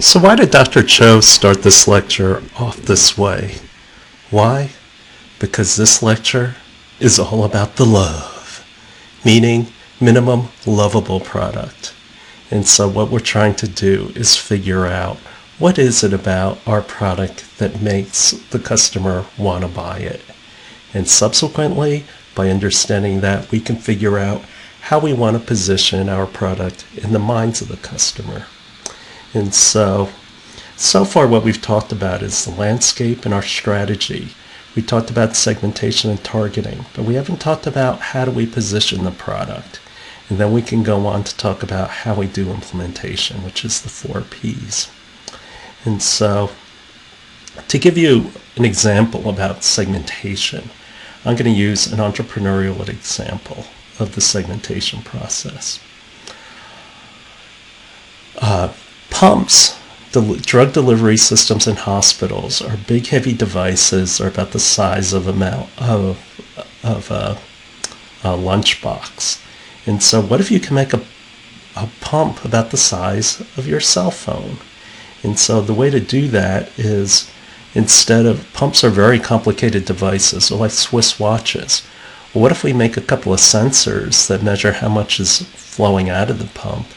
So why did Dr. Cho start this lecture off this way? Why? Because this lecture is all about the love, meaning minimum lovable product. And so what we're trying to do is figure out what is it about our product that makes the customer want to buy it. And subsequently, by understanding that, we can figure out how we want to position our product in the minds of the customer. And so far what we've talked about is the landscape and our strategy. We talked about segmentation and targeting, but we haven't talked about how do we position the product. And then we can go on to talk about how we do implementation, which is the 4 Ps. And so to give you an example about segmentation, I'm going to use an entrepreneurial example of the segmentation process. Pumps, drug delivery systems in hospitals, are big, heavy devices. They're about the size of a lunchbox. And so what if you can make a pump about the size of your cell phone? And so the way to do that is, instead of, pumps are very complicated devices, so like Swiss watches. Well, what if we make a couple of sensors that measure how much is flowing out of the pump?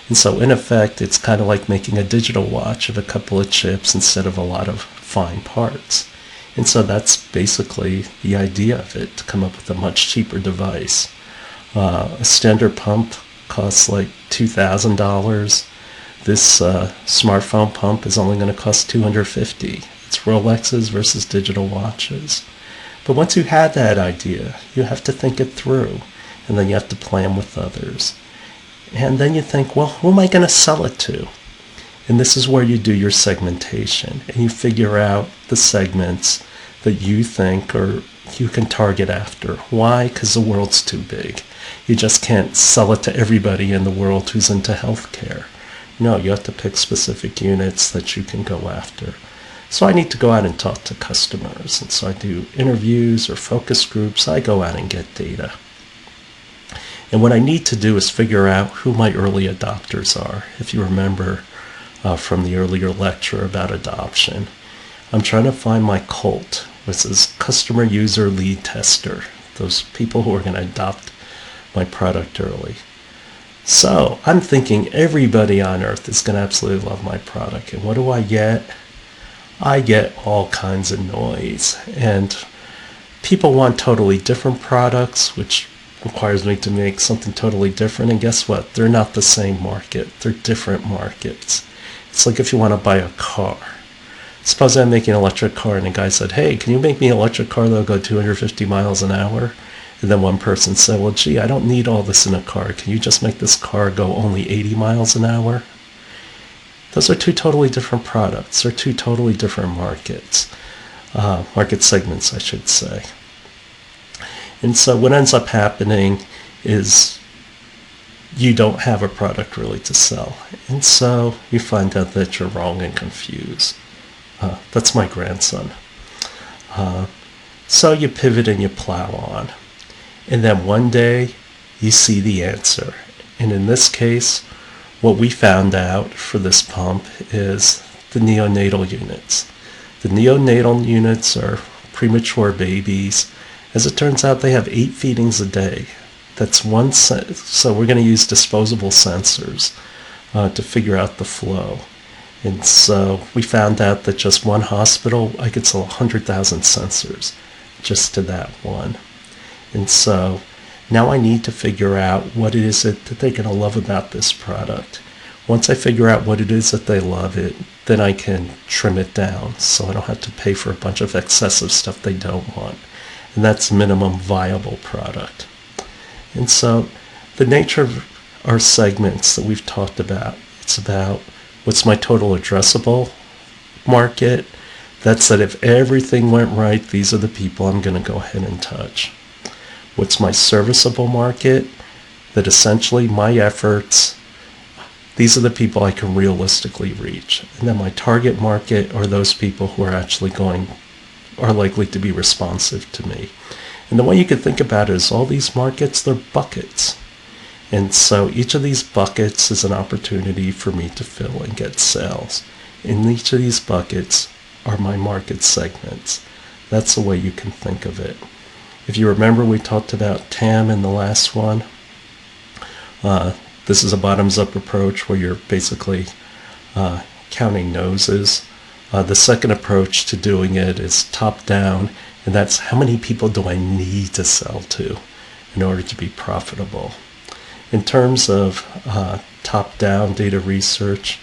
And so in effect, it's kind of like making a digital watch of a couple of chips instead of a lot of fine parts. And so that's basically the idea of it, to come up with a much cheaper device. A standard pump costs like $2,000. This smartphone pump is only going to cost $250. It's Rolexes versus digital watches. But once you have that idea, you have to think it through, and then you have to plan with others. And then you think, well, who am I going to sell it to? And this is where you do your segmentation, and you figure out the segments that you think or you can target after. Why? Because the world's too big. You just can't sell it to everybody in the world who's into healthcare. No, you have to pick specific units that you can go after. So I need to go out and talk to customers. And so I do interviews or focus groups. I go out and get data. And what I need to do is figure out who my early adopters are. If you remember from the earlier lecture about adoption, I'm trying to find my cult, which is customer user lead tester, those people who are going to adopt my product early. So I'm thinking everybody on earth is going to absolutely love my product. And what do I get? I get all kinds of noise. And people want totally different products, which requires me to make something totally different. And guess what? They're not the same market. They're different markets. It's like if you want to buy a car. Suppose I'm making an electric car and a guy said, hey, can you make me an electric car that'll go 250 miles an hour? And then one person said, well, gee, I don't need all this in a car. Can you just make this car go only 80 miles an hour? Those are two totally different products. They're two totally different markets. Market segments, I should say. And so what ends up happening is you don't have a product really to sell. And so you find out that you're wrong and confused. That's my grandson. So you pivot and you plow on. And then one day you see the answer. And in this case, what we found out for this pump is the neonatal units. The neonatal units are premature babies. As it turns out, they have 8 feedings a day. That's one. So we're going to use disposable sensors to figure out the flow. And so we found out that just one hospital, I could sell 100,000 sensors just to that one. And so now I need to figure out what it is that they're going to love about this product. Once I figure out what it is that they love it, then I can trim it down so I don't have to pay for a bunch of excessive stuff they don't want. And that's minimum viable product. And so the nature of our segments that we've talked about, it's about what's my total addressable market. That's that if everything went right, these are the people I'm going to go ahead and touch. What's my serviceable market? That essentially my efforts, these are the people I can realistically reach. And then my target market are those people who are actually are likely to be responsive to me. And the way you could think about it is all these markets, they're buckets. And so each of these buckets is an opportunity for me to fill and get sales. In each of these buckets are my market segments. That's the way you can think of it. If you remember, we talked about TAM in the last one. This is a bottoms-up approach where you're basically counting noses. The second approach to doing it is top-down, and that's how many people do I need to sell to in order to be profitable. In terms of top-down data research,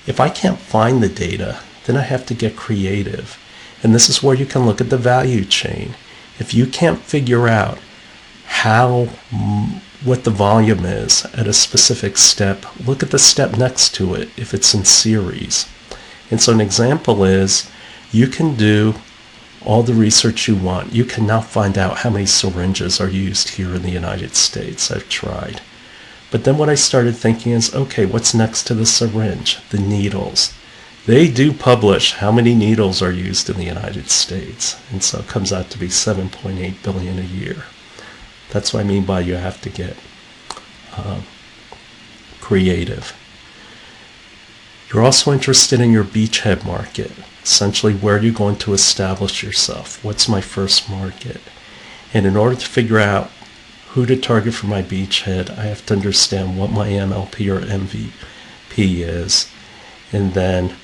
if I can't find the data, then I have to get creative. And this is where you can look at the value chain. If you can't figure out what the volume is at a specific step, look at the step next to it if it's in series. And so an example is you can do all the research you want. You cannot find out how many syringes are used here in the United States. I've tried. But then what I started thinking is, okay, what's next to the syringe? The needles. They do publish how many needles are used in the United States. And so it comes out to be 7.8 billion a year. That's what I mean by you have to get creative. You're also interested in your beachhead market. Essentially, where are you going to establish yourself? What's my first market? And in order to figure out who to target for my beachhead, I have to understand what my MLP or MVP is. And then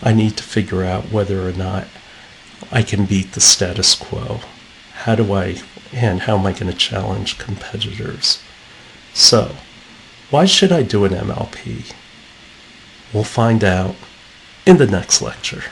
I need to figure out whether or not I can beat the status quo. How am I going to challenge competitors? So, why should I do an MLP? We'll find out in the next lecture.